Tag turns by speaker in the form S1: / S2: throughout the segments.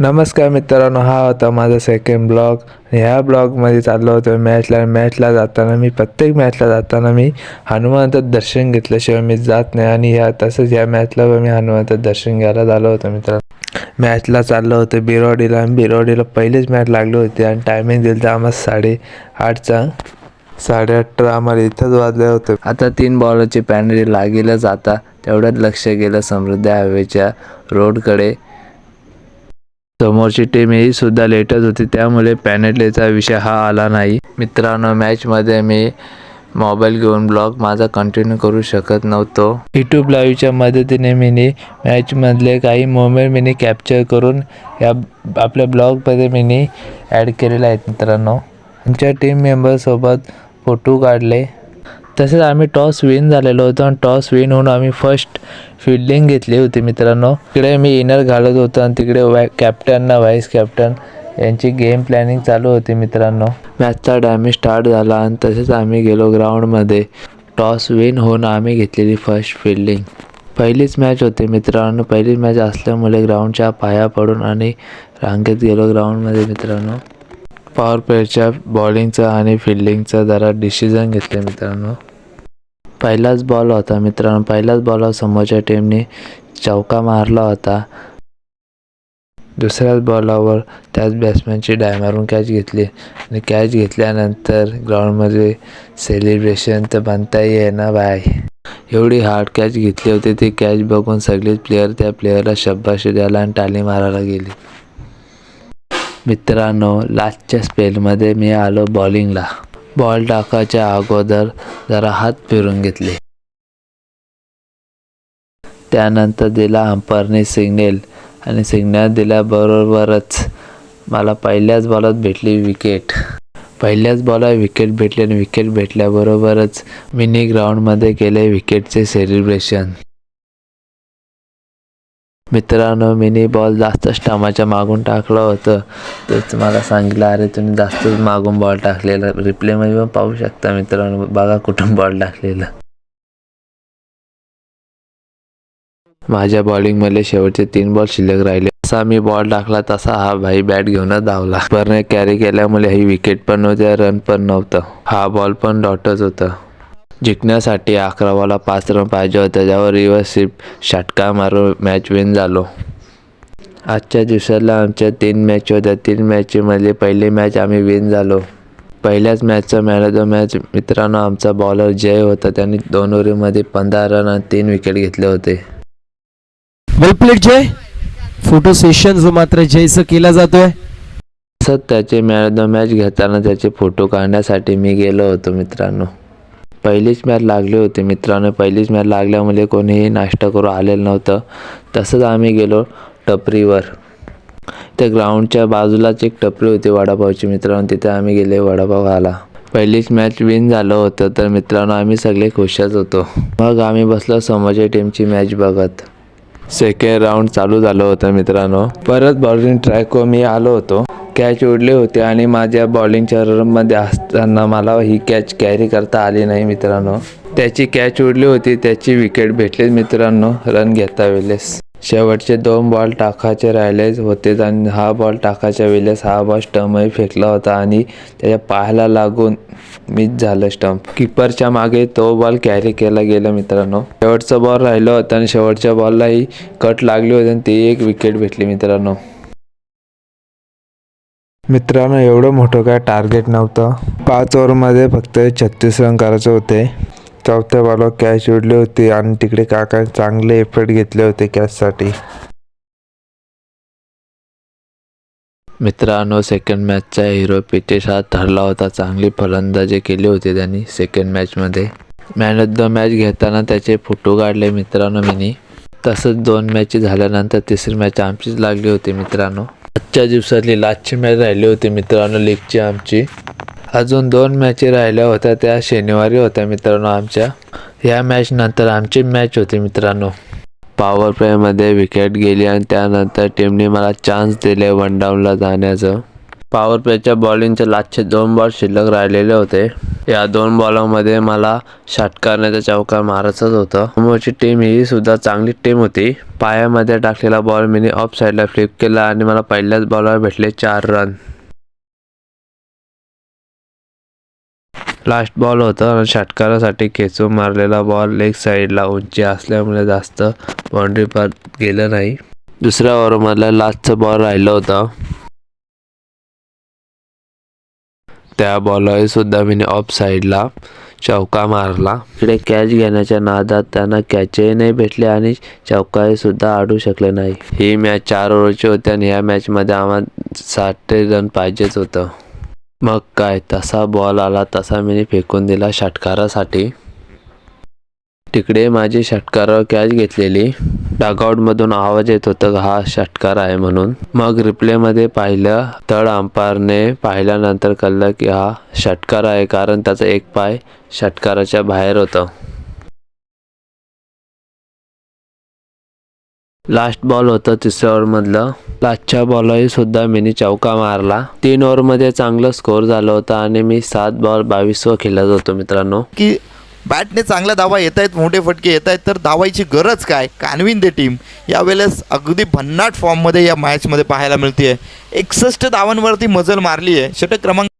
S1: नमस्कार मित्रांनो, हा होता माझा सेकंड ब्लॉग. ह्या ब्लॉगमध्ये चाललो होतो मॅचला जाताना प्रत्येक मॅचला जाताना मी हनुमानाचं दर्शन घेतल्याशिवाय मी जात नाही. आणि तसंच ह्या मॅचला मी हनुमानाचं दर्शन घ्यायला झालो होतो मित्रांनो. मॅचला चाललो होतो बिरवाडीला आणि बिरवाडीला पहिलीच मॅच लागली होती आणि टायमिंग दिलं तर आम्हाला 8:30चा. 8:30 आम्हाला इथंच वाजले होते. आता 3 बॉलरची पॅनल्टी लागेलच. आता तेवढ्यात लक्ष गेलं समृद्धी हायवेच्या रोडकडे. समोरची टीम ही सुद्धा लेटच होती, त्यामुळे पॅनल्टीचा विषय हा आला नाही. मित्रांनो, मॅचमध्ये मी मोबाईल घेऊन ब्लॉग माझा कंटिन्यू करू शकत नव्हतो. यूट्यूब लाईव्हच्या मदतीने मी मॅचमधले काही मोमेंट मी कॅप्चर करून या आपल्या ब्लॉगमध्ये मी ॲड केलेले आहेत. मित्रांनो, आमच्या टीम मेंबरसोबत फोटो काढले. तसेच आम्ही टॉस विन झालेलो होतो आणि टॉस विन होऊन आम्ही फर्स्ट फिल्डिंग घेतली होती. मित्रांनो, तिकडे मी इनर घालत होतो आणि तिकडे कॅप्टन व्हाईस कॅप्टन यांची गेम प्लॅनिंग चालू होती. मित्रांनो, मॅचचा डॅमेज स्टार्ट झाला आणि तसेच आम्ही गेलो ग्राउंडमध्ये. टॉस विन होऊन आम्ही घेतलेली फर्स्ट फिल्डिंग. पहिलीच मॅच होती मित्रांनो. पहिली मॅच असल्यामुळे ग्राउंडच्या पाया पडून आणि रांगेत गेलो ग्राउंडमध्ये. मित्रांनो, पॉवर प्लेच्या बॉलिंगचा आणि फिल्डिंगचा जरा डिसिजन घेतले. मित्रांनो, पहिलाच बॉल होता. मित्रांनो, पहिल्याच बॉलवर समोरच्या टीमने चौका मारला होता. दुसऱ्याच बॉलावर त्याच बॅट्समॅनची डाय मारून कॅच घेतली आणि कॅच घेतल्यानंतर ग्राउंडमध्ये सेलिब्रेशन तर बनता येईना बाय. एवढी हार्ड कॅच घेतली होती. ती कॅच बघून सगळेच प्लेयर त्या प्लेयरला शाबासकी द्यायला आणि टाळी मारायला गेली. मित्रांनो, लास्टच्या स्पेलमध्ये मी आलो बॉलिंगला. बॉल टाकायच्या अगोदर जरा हात फिरून घेतले. त्यानंतर दिला अंपायरने सिग्नल आणि सिग्नल दिल्याबरोबरच मला पहिल्याच बॉलात भेटली विकेट. पहिल्याच बॉलला विकेट भेटली आणि विकेट भेटल्याबरोबरच मिनी ग्राउंडमध्ये केले विकेटचे सेलिब्रेशन. मित्रांनो, मिनी बॉल जास्त स्टंपाच्या मागून टाकलं होतं. तेच मला सांगितलं, अरे तुम्ही जास्तच मागून बॉल टाकलेला. रिप्लेमध्ये पण पाहू शकता मित्रांनो, बघा कुठून बॉल टाकलेला. माझ्या बॉलिंगमध्ये शेवटचे 3 बॉल शिल्लक राहिले. जसा मी बॉल टाकला तसा हा भाई बॅट घेऊनच धावला. परने कॅरी केल्यामुळे ही विकेट पण नव्हती, रन पण नव्हतं. हा बॉल पण डॉटच होता. जिंकण्यासाठी 11 बॉलला 5 रन पाहिजे होते, ज्यावर रिव्हर्स स्वीप षटकार मारून मॅच विन झालो. आजच्या दिवसाला आमच्या 3 मॅच होत्या. 3 मॅचमध्ये पहिली मॅच आम्ही विन झालो. पहिल्याच मॅचचा मॅन ऑफ द मॅच मित्रांनो आमचा बॉलर जय होता. त्यांनी 2 ओव्हरमध्ये 15 रन आणि 3 विकेट घेतले होते.
S2: वेल प्लेड जय. फोटो सेशन जो मात्र जयचं केला जातोय.
S1: तसंच त्याचे मॅन ऑफ द मॅच घेताना त्याचे फोटो काढण्यासाठी मी गेलो होतो. मित्रांनो, पहिलीच मॅच लागली होती. मित्रांनो, पहिलीच मॅच लागल्यामुळे कोणीही नाश्ता करू आलेलं नव्हतं. तसंच आम्ही गेलो टपरीवर. त्या ग्राउंडच्या बाजूलाच एक टपरी होती वडापावची. मित्रांनो, तिथे आम्ही गेले वडापाव खायला. पहिलीच मॅच विन झालं होतं तर मित्रांनो आम्ही सगळे खुशच होतो. मग आम्ही बसलो समोरच्या टीमची मॅच बघत. सेकंड राऊंड चालू झालं होतं. मित्रांनो, परत बॉलिंग ट्रॅकवर मी आलो होतो. कॅच उडले होते आणि माझ्या बॉलिंगच्या रनमध्ये असताना मला ही कॅच कॅरी करता आली नाही. मित्रांनो, त्याची कॅच उडली होती, त्याची विकेट भेटली. मित्रांनो, रन घेता वेळेस शेवटचे 2 बॉल टाकायचे राहिले होते आणि हा बॉल टाकायच्या वेळेस हा बॉल स्टंपही फेकला होता आणि त्याच्या पायाला लागून मिस झालं स्टंप. किपरच्या मागे तो बॉल कॅरी केला गेला. मित्रांनो, शेवटचा बॉल राहिला होता आणि शेवटच्या बॉललाही कट लागली होती आणि ती एक विकेट भेटली. मित्रांनो, एवढं मोठं काय टार्गेट नव्हतं. 5 ओव्हरमध्ये फक्त 36 रन करायचे होते. चौथ्या बॉलवर कॅच उडली होती आणि तिकडे काका चांगले एफर्ट घेतले होते कॅचसाठी. मित्रांनो, सेकंड मॅचचा हिरो पितेश हा ठरला होता. चांगली फलंदाजी केली होती त्यांनी सेकंड मॅचमध्ये. मॅन ऑफ द मॅच घेताना त्याचे फोटो काढले. मित्रांनो, मी तसंच 2 मॅच झाल्यानंतर तिसरी मॅच आमचीच लागली होती. मित्रांनो, आजच्या दिवसातली लास्टची मॅच राहिली होती. मित्रांनो, लीगची आमची अजून 2 मॅची राहिल्या होत्या. त्या शनिवारी होत्या. मित्रांनो, आमच्या या मॅच नंतर आमची मॅच होती. मित्रांनो, पॉवर प्लेमध्ये विकेट गेली आणि त्यानंतर टीमने मला चान्स दिले 1 डाऊनला जाण्याचं. पॉवर प्लेच्या बॉलिंगचे लास्टचे 2 बॉल शिल्लक राहिलेले होते. या 2 बॉलामध्ये मला षटकाराचा चौकार मारायचाच होता. समोरची टीम ही सुद्धा चांगली टीम होती. पायामध्ये टाकलेला बॉल मी ऑफ साईडला फ्लिप केला आणि मला पहिल्याच बॉलवर भेटले 4 रन. लास्ट बॉल होता आणि षटकारासाठी खेचून मारलेला बॉल लेग साईडला उंची असल्यामुळे जास्त बाउंड्री पर गेलं नाही. दुसऱ्या ओव्हरमधला लास्टचा बॉल राहिला होता. त्या बॉलवर सुद्धा मी ऑफ साईडला चौका मारला. इकडे कॅच घेण्याच्या नादात त्यांना कॅचही नाही भेटले आणि चौकाही सुद्धा आडू शकले नाही. ही मॅच 4 ओव्हरची होती आणि या मॅचमध्ये आम्हाला 60 रन पाहिजेच होतं. मग काय, तसा बॉल आला तसा मी फेकून दिला षटकारासाठी. तिकडे माझी षटकारावर कॅच घेतलेली. डगआउटमधून आवाज येत होता हा षटकार आहे म्हणून. मग रिप्लेमध्ये पाहिलं, थर्ड अंपायरने पाहिल्यानंतर कळलं की हा षटकार आहे, कारण त्याचा एक पाय षटकाराच्या बाहेर होता. लास्ट बॉल होतं तिसऱ्या ओव्हरमधलं. लास्टच्या बॉलही सुद्धा मी चौका मारला. 3 ओव्हरमध्ये चांगलं स्कोअर झालं होतं आणि मी 7 बॉल 22 खेळत होतो मित्रांनो.
S3: की बॅटने चांगल्या धावा येत आहेत, मोठे फटके येत आहेत, तर धावायची गरज काय. कानविन दे टीम यावेळेस अगदी भन्नाट फॉर्ममध्ये या मॅचमध्ये पाहायला मिळते आहे. 61 धावांवरती मजल मारली आहे. षटक क्रमांक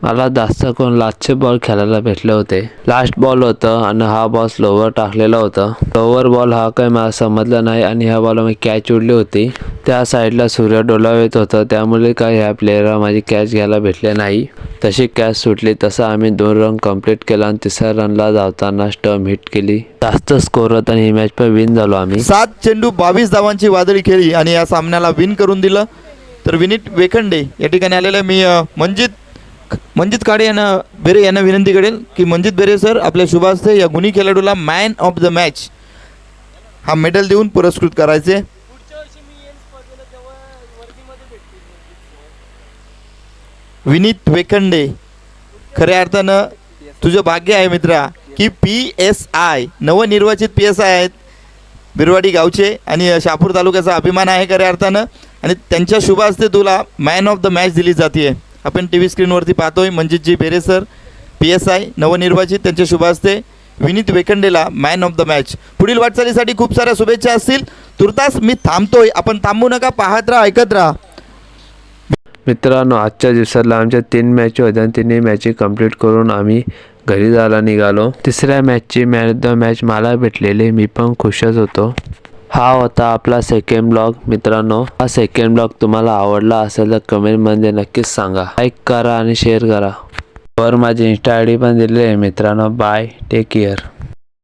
S1: मला जास्त कोण लास्टचे बॉल खेळायला भेटले होते. लास्ट बॉल होतं आणि हा बॉल स्लोवर टाकलेला होता. स्लोवर बॉल हा काही मला समजला नाही आणि ह्या बॉलला मी कॅच उडली होती. त्या साईडला सूर्य डोलावत होतं, त्यामुळे काय ह्या प्लेयरला माझी कॅच घ्यायला भेटले नाही. तशी कॅच सुटली तसं आम्ही 2 रन कंप्लीट केला आणि तिसऱ्या रनला धावताना स्टंप हिट केली. जास्त स्कोर होता आणि ही मॅच पण विन झालो आम्ही.
S3: 7 चेंडू 22 धावांची वादळी खेळली आणि या सामन्याला विन करून दिलं. तर विनीत वेखंडे या ठिकाणी आलेलं मी मंजित काळे यांना बेरे यांना विनंती करेल की मंजित बेरे सर आपल्या शुभ हस्ते या गुणी खेळाडूला मॅन ऑफ द मॅच हा मेडल देऊन पुरस्कृत करायचे. विनीत वेखंडे, खऱ्या अर्थानं तुझं भाग्य आहे मित्रा की PSI नवनिर्वाचित PSI आहेत बिरवाडी गावचे आणि शहापूर तालुक्याचा अभिमान आहे खऱ्या अर्थानं, आणि त्यांच्या शुभ हस्ते तुला मॅन ऑफ द मॅच दिली जाते. आपण TV स्क्रीनवरती पाहतोय मंजितजी बेरे सर PSI नवनिर्वाचित, त्यांच्या शुभ हस्ते विनीत वेखंडेला मॅन ऑफ द मॅच. पुढील वाटचालीसाठी खूप साऱ्या शुभेच्छा असतील. तुर्तास मी थांबतोय, आपण थांबू नका, पाहत राहा, ऐकत राहा.
S1: मित्रांनो, आजच्या दिवसाला आमच्या 3 मॅच होत्या आणि 3 मॅची कंप्लीट करून आम्ही घरी जायला निघालो. तिसऱ्या मॅचची मॅन ऑफ द मॅच मला भेटलेली, मी पण खुशच होतो. हा होता आपला सेकंड ब्लॉग. मित्रांनो, हा सेकंड ब्लॉग तुम्हाला आवडला असेल तर कमेंटमध्ये नक्कीच सांगा. लाईक करा आणि शेअर करा. वर माझी इंस्टा ID पण दिलेली आहे मित्रांनो. Bye, take care.